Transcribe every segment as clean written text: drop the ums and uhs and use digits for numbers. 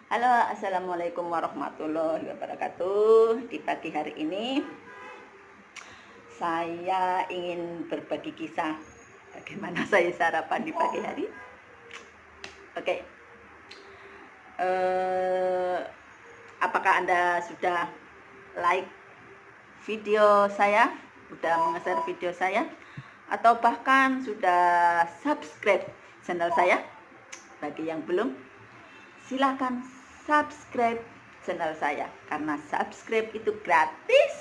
Halo, assalamualaikum warahmatullahi wabarakatuh. Di pagi hari ini saya ingin berbagi kisah bagaimana saya sarapan di pagi hari. Oke, apakah Anda sudah like video saya, sudah meng-share video saya, atau bahkan sudah subscribe channel saya? Bagi yang belum, silakan subscribe channel saya, karena subscribe itu gratis,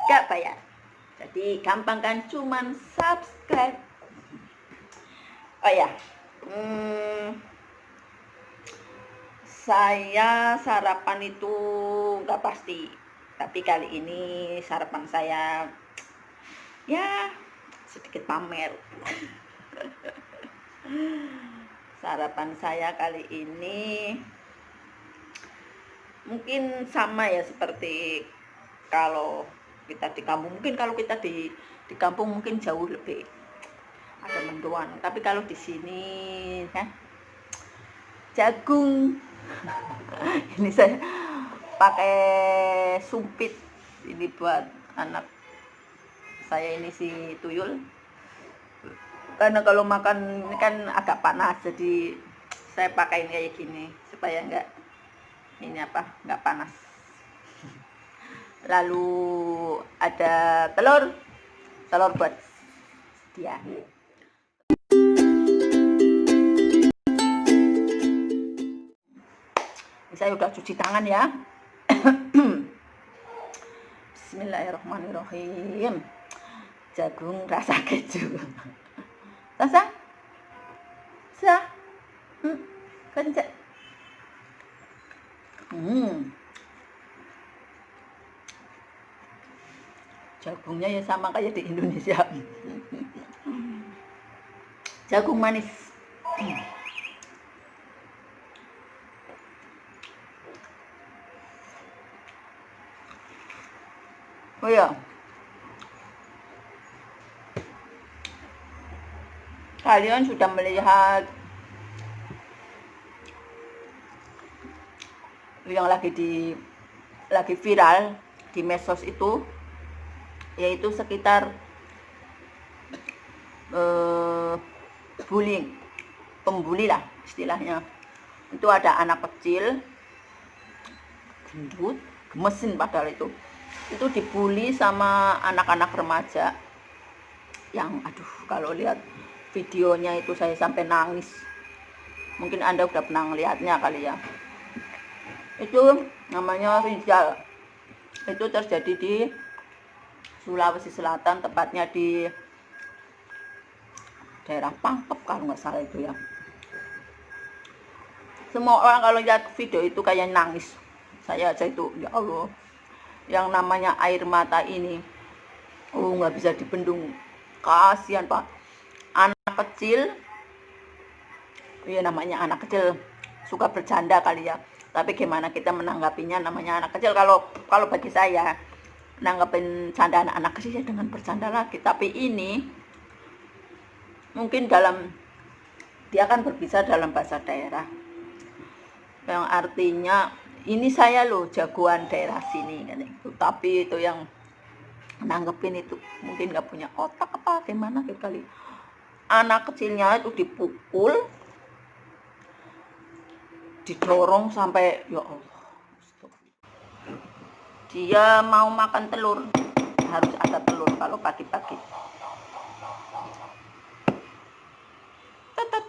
gak bayar. Jadi gampang kan, cuman subscribe. Oh ya, saya sarapan itu gak pasti, tapi kali ini sarapan saya ya sedikit pamer. Sarapan saya kali ini mungkin sama ya seperti kalau kita di kampung. Mungkin kalau kita di kampung mungkin jauh lebih ada mendoan, tapi kalau di sini ya jagung. Ini saya pakai sumpit ini buat anak saya ini, si tuyul, karena kalau makan ini kan agak panas, jadi saya pakai kayak gini supaya enggak panas. Lalu ada telur buat dia. Ini saya udah cuci tangan ya. Bismillahirrahmanirrahim. Jagung rasa keju. Rasa? Kencet. Jagungnya ya sama kayak di Indonesia. Jagung manis. Oh ya, kalian sudah melihat yang lagi viral di medsos itu, yaitu sekitar pembuli lah istilahnya. Itu ada anak kecil gendut, gemesin, padahal itu dibully sama anak-anak remaja yang kalau lihat videonya itu saya sampai nangis. Mungkin Anda udah pernah ngelihatnya kali ya. Itu namanya Rizal. Itu terjadi di Sulawesi Selatan, tepatnya di daerah Pangkep kalau nggak salah itu ya. Semua orang kalau lihat video itu kayak nangis. Saya aja itu, ya Allah, yang namanya air mata ini nggak bisa dibendung. Kasihan Pak, anak kecil ya, namanya anak kecil suka bercanda kali ya, tapi gimana kita menanggapinya, namanya anak kecil. Kalau bagi saya nanggepin candaan anak kecil ya dengan bercanda lagi, tapi ini mungkin dia kan berbicara dalam bahasa daerah yang artinya ini saya loh jagoan daerah sini kan itu. Tapi itu yang nanggepin itu mungkin nggak punya otak apa gimana kali. Anak kecilnya itu dipukul, didorong sampai, ya Allah, dia mau makan telur, harus ada telur kalau pagi-pagi. Tetep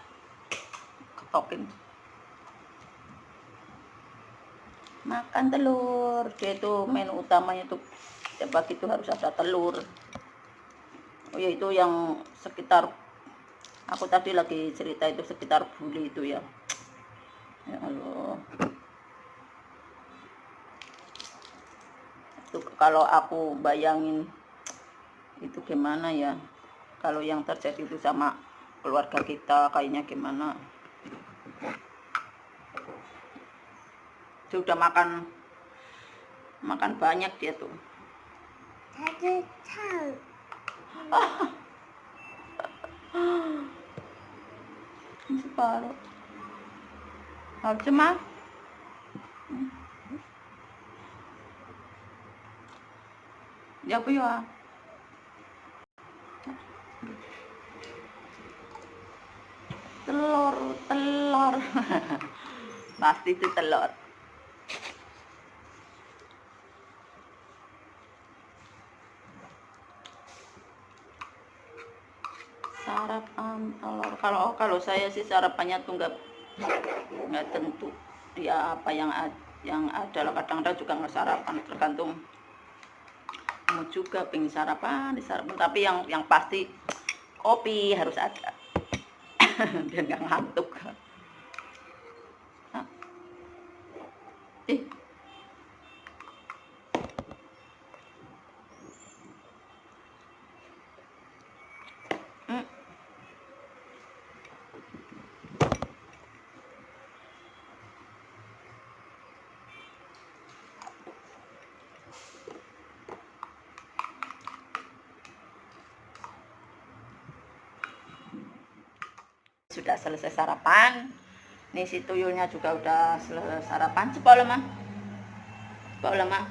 ketokin makan telur. Dia itu menu utamanya tuh tiap pagi itu harus ada telur. Oh ya, itu yang sekitar aku tadi lagi cerita itu sekitar bully itu ya. Ya Allah, itu kalau aku bayangin itu gimana ya, kalau yang terjadi itu sama keluarga kita kayaknya gimana. Dia udah makan banyak dia tuh. Separuh. Harus mah Ya apa ya? Telur, telur. Pasti itu telur. Sarapan telur. Kalau saya sih sarapannya tuh nggak tentu. Dia apa yang ada lah, kadang-kadang juga nggak sarapan, tergantung mau juga pengen sarapan di sarapan, tapi yang pasti kopi harus ada. Biar nggak ngantuk. Hah? eh hmm, sudah selesai sarapan. Nih si tuyulnya juga udah selesai sarapan. Cepat mah. Cepat mah.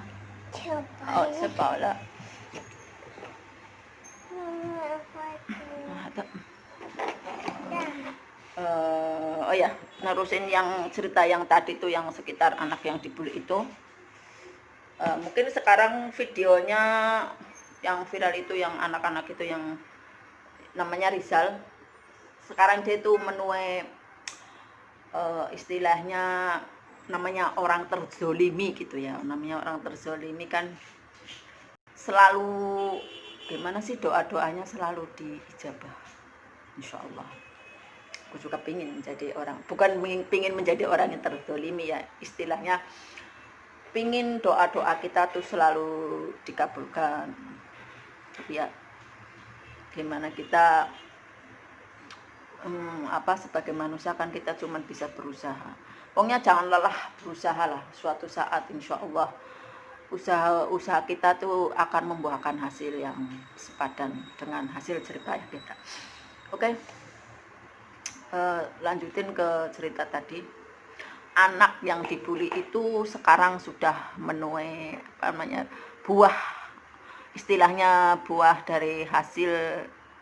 Oh, cepat. Oh ya, nerusin yang cerita yang tadi tuh, yang sekitar anak yang dibully itu. Mungkin sekarang videonya yang viral itu, yang anak-anak itu yang namanya Rizal. Sekarang dia itu menuai istilahnya namanya orang terzolimi gitu ya. Namanya orang terzolimi kan selalu gimana sih, doa-doanya selalu diijabah, insya Allah. Aku juga pingin menjadi orang, bukan pingin menjadi orang yang terzolimi ya, istilahnya pingin doa-doa kita tuh selalu dikabulkan. Tapi ya gimana kita sebagai manusia kan kita cuma bisa berusaha. Pokoknya jangan lelah berusaha lah, suatu saat insya Allah usaha kita tuh akan membuahkan hasil yang sepadan dengan hasil jerih payah kita. Oke. Lanjutin ke cerita tadi. Anak yang dibully itu sekarang sudah menuai buah, istilahnya buah dari hasil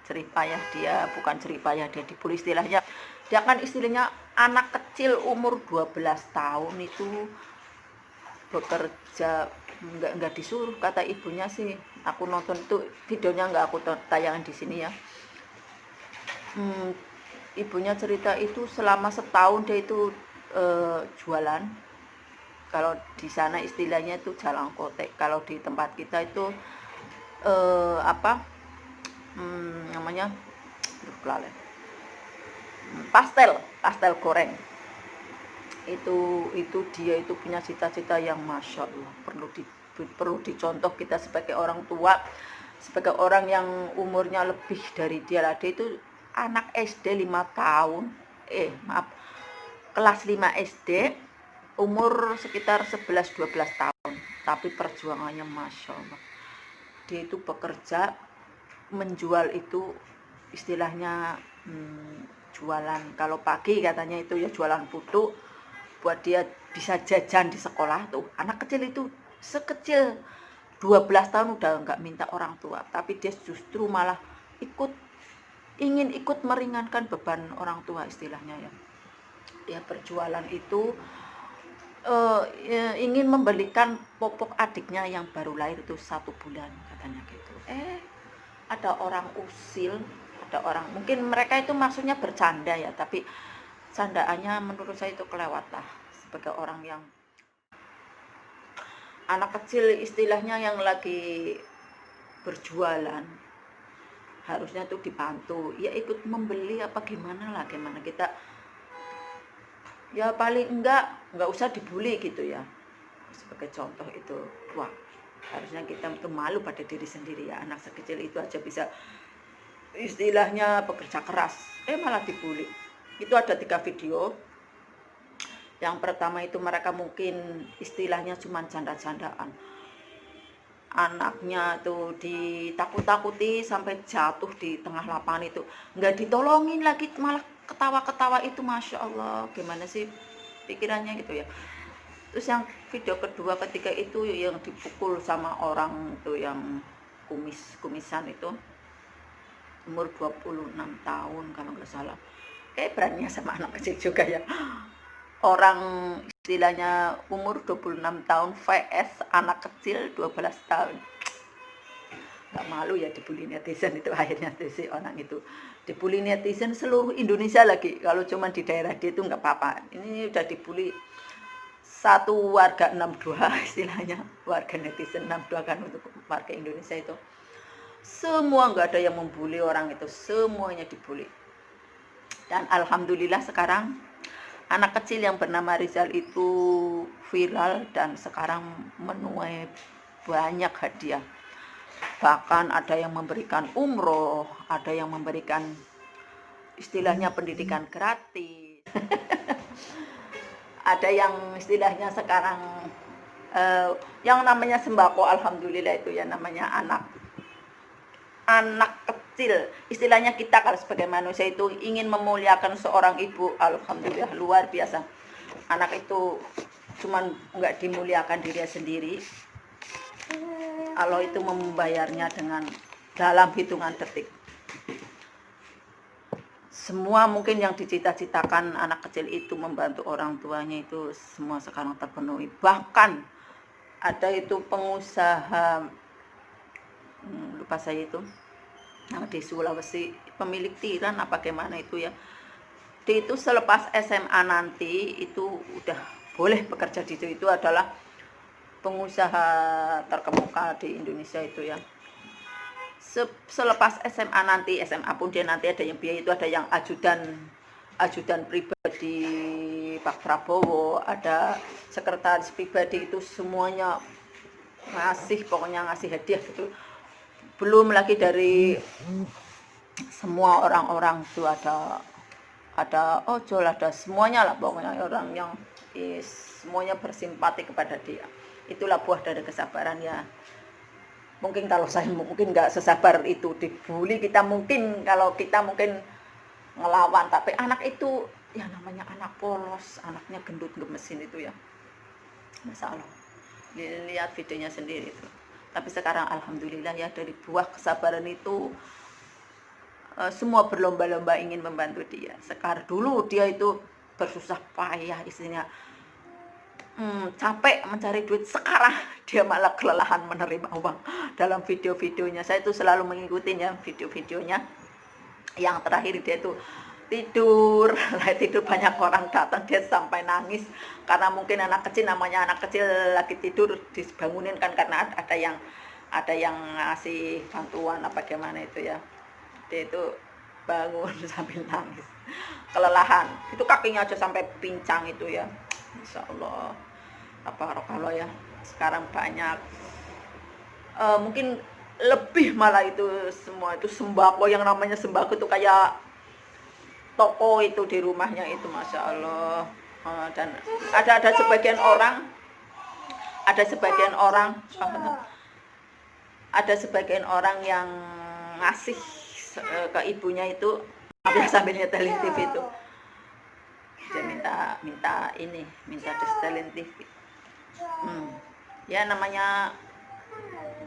jerih payah dia. Bukan jerih payah dia dibully, istilahnya dia kan istilahnya anak kecil umur 12 tahun itu bekerja, nggak disuruh, kata ibunya sih. Aku nonton itu videonya, nggak aku tayangin di sini ya. Ibunya cerita itu selama setahun dia itu jualan. Kalau di sana istilahnya itu jalan kotek, kalau di tempat kita itu namanya pastel goreng. Itu dia itu punya cita-cita yang masya Allah, perlu dicontoh kita sebagai orang tua, sebagai orang yang umurnya lebih dari dia lah. Dia itu anak SD 5 tahun, kelas 5 SD, umur sekitar 11-12 tahun, tapi perjuangannya masya Allah. Dia itu bekerja, menjual itu istilahnya jualan, kalau pagi katanya itu ya jualan putu buat dia bisa jajan di sekolah tuh. Anak kecil itu sekecil 12 tahun udah nggak minta orang tua, tapi dia justru malah ingin ikut meringankan beban orang tua istilahnya ya. Dia berjualan itu ingin membelikan popok adiknya yang baru lahir itu 1 bulan katanya gitu. Ada orang usil, ada orang, mungkin mereka itu maksudnya bercanda ya, tapi candaannya menurut saya itu kelewat lah. Sebagai orang yang anak kecil istilahnya yang lagi berjualan, harusnya tuh dibantu ya, ikut membeli apa gimana kita ya, paling enggak usah dibully gitu ya. Sebagai contoh itu, wah, harusnya kita tuh malu pada diri sendiri ya. Anak sekecil itu aja bisa istilahnya bekerja keras, malah dibully. Itu ada 3 video. Yang pertama itu mereka mungkin istilahnya cuma canda-candaan. Anaknya tuh ditakut-takuti sampai jatuh di tengah lapangan itu, nggak ditolongin lagi, malah ketawa-ketawa itu, masya Allah, gimana sih pikirannya gitu ya. Terus yang video kedua ketika itu yang dipukul sama orang itu yang kumisan itu, umur 26 tahun kalau nggak salah. Beraninya sama anak kecil juga ya. Orang istilahnya umur 26 tahun vs anak kecil 12 tahun. Nggak malu ya dibully netizen itu, akhirnya si orang itu dibully netizen seluruh Indonesia lagi. Kalau cuma di daerah dia itu nggak apa-apa, ini udah dibully satu warga 62 istilahnya, warga netizen 62 kan untuk warga Indonesia itu. Semua nggak ada yang membuli orang itu, semuanya dibully. Dan alhamdulillah sekarang anak kecil yang bernama Rizal itu viral dan sekarang menuai banyak hadiah. Bahkan ada yang memberikan umroh, ada yang memberikan istilahnya pendidikan gratis. Ada yang istilahnya sekarang yang namanya sembako, alhamdulillah itu ya namanya anak kecil. Istilahnya kita kalau sebagai manusia itu ingin memuliakan seorang ibu, alhamdulillah luar biasa. Anak itu cuman nggak dimuliakan dirinya sendiri, Allah itu membayarnya dengan dalam hitungan detik. Semua mungkin yang dicita-citakan anak kecil itu membantu orang tuanya itu semua sekarang terpenuhi. Bahkan ada itu pengusaha, lupa saya itu, yang di Sulawesi, pemilik tiran apa gimana itu ya. Dia itu selepas SMA nanti itu udah boleh bekerja di situ. Itu adalah pengusaha terkemuka di Indonesia itu ya. Selepas SMA nanti, SMA pun dia nanti ada yang biaya itu, ada yang ajudan pribadi Pak Prabowo, ada sekretaris pribadi, itu semuanya pokoknya ngasih hadiah gitu. Belum lagi dari semua orang-orang itu ada ojol, ada semuanya lah pokoknya, orang yang semuanya bersimpati kepada dia. Itulah buah dari kesabaran ya. Mungkin kalau saya mungkin nggak sesabar itu dibully, kita mungkin kalau kita mungkin ngelawan, tapi anak itu ya namanya anak polos, anaknya gendut gemesin itu ya, Masya Allah, lihat videonya sendiri itu. Tapi sekarang alhamdulillah ya, dari buah kesabaran itu semua berlomba-lomba ingin membantu dia. Sekarang dulu dia itu bersusah payah istrinya, capek mencari duit, sekarang dia malah kelelahan menerima uang. Dalam video-videonya saya itu selalu mengikuti ya video-videonya. Yang terakhir dia itu tidur banyak orang datang, dia sampai nangis karena mungkin anak kecil, namanya anak kecil lagi tidur dibangunin kan, karena ada yang ngasih bantuan apa gimana itu ya. Dia itu bangun sambil nangis, kelelahan, itu kakinya aja sampai pincang itu ya. Insya Allah kalau ya sekarang banyak, mungkin lebih malah itu semua itu sembako, yang namanya sembako itu kayak toko itu di rumahnya itu, Masya Allah. Dan ada sebagian orang yang ngasih ke ibunya itu sambil nyetelin TV itu, dia minta disetelin TV. Ya namanya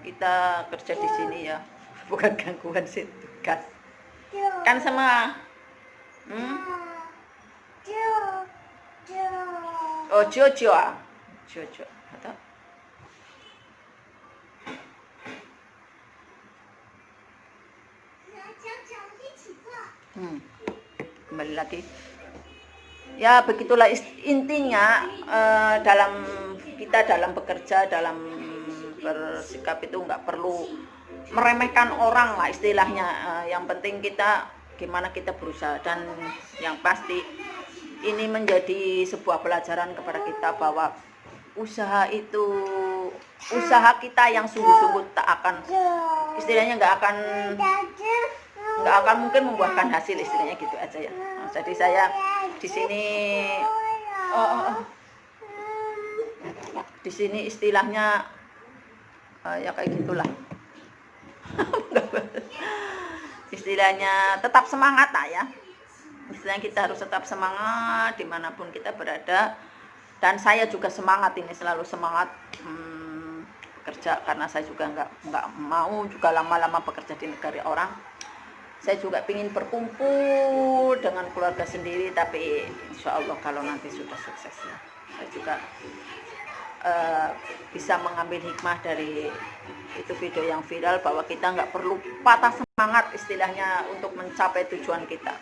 kita kerja di sini ya, bukan gangguan sih, tugas kan sama Jojo atau kembali lagi ya, begitulah intinya. Dalam bekerja, dalam bersikap itu nggak perlu meremehkan orang lah istilahnya. Yang penting gimana kita berusaha, dan yang pasti ini menjadi sebuah pelajaran kepada kita bahwa usaha kita yang sungguh-sungguh tak akan, istilahnya nggak akan mungkin membuahkan hasil, istilahnya gitu aja ya. Jadi saya di sini istilahnya ya kayak gitulah. Istilahnya tetap semangat lah ya. Istilahnya kita harus tetap semangat dimanapun kita berada. Dan saya juga semangat ini, selalu semangat bekerja, karena saya juga nggak mau juga lama-lama bekerja di negara orang. Saya juga ingin berkumpul dengan keluarga sendiri, tapi insya Allah kalau nanti sudah sukses ya, saya juga bisa mengambil hikmah dari itu video yang viral, bahwa kita nggak perlu patah semangat istilahnya untuk mencapai tujuan kita.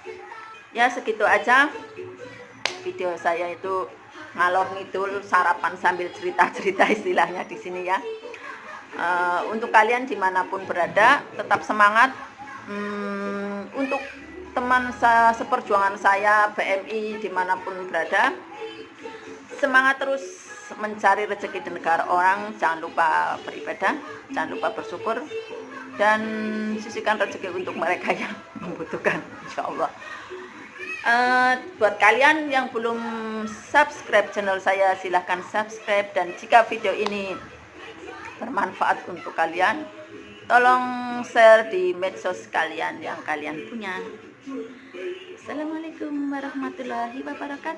Ya segitu aja video saya itu, ngalor ngidul sarapan sambil cerita-cerita istilahnya di sini ya. Untuk kalian dimanapun berada, tetap semangat. Untuk teman seperjuangan saya BMI dimanapun berada, semangat terus mencari rezeki di negara orang. Jangan lupa beribadah, jangan lupa bersyukur, dan sisihkan rezeki untuk mereka yang membutuhkan, insya Allah. Buat kalian yang belum subscribe channel saya, silahkan subscribe. Dan jika video ini bermanfaat untuk kalian, tolong share di medsos kalian yang kalian punya. Assalamualaikum warahmatullahi wabarakatuh.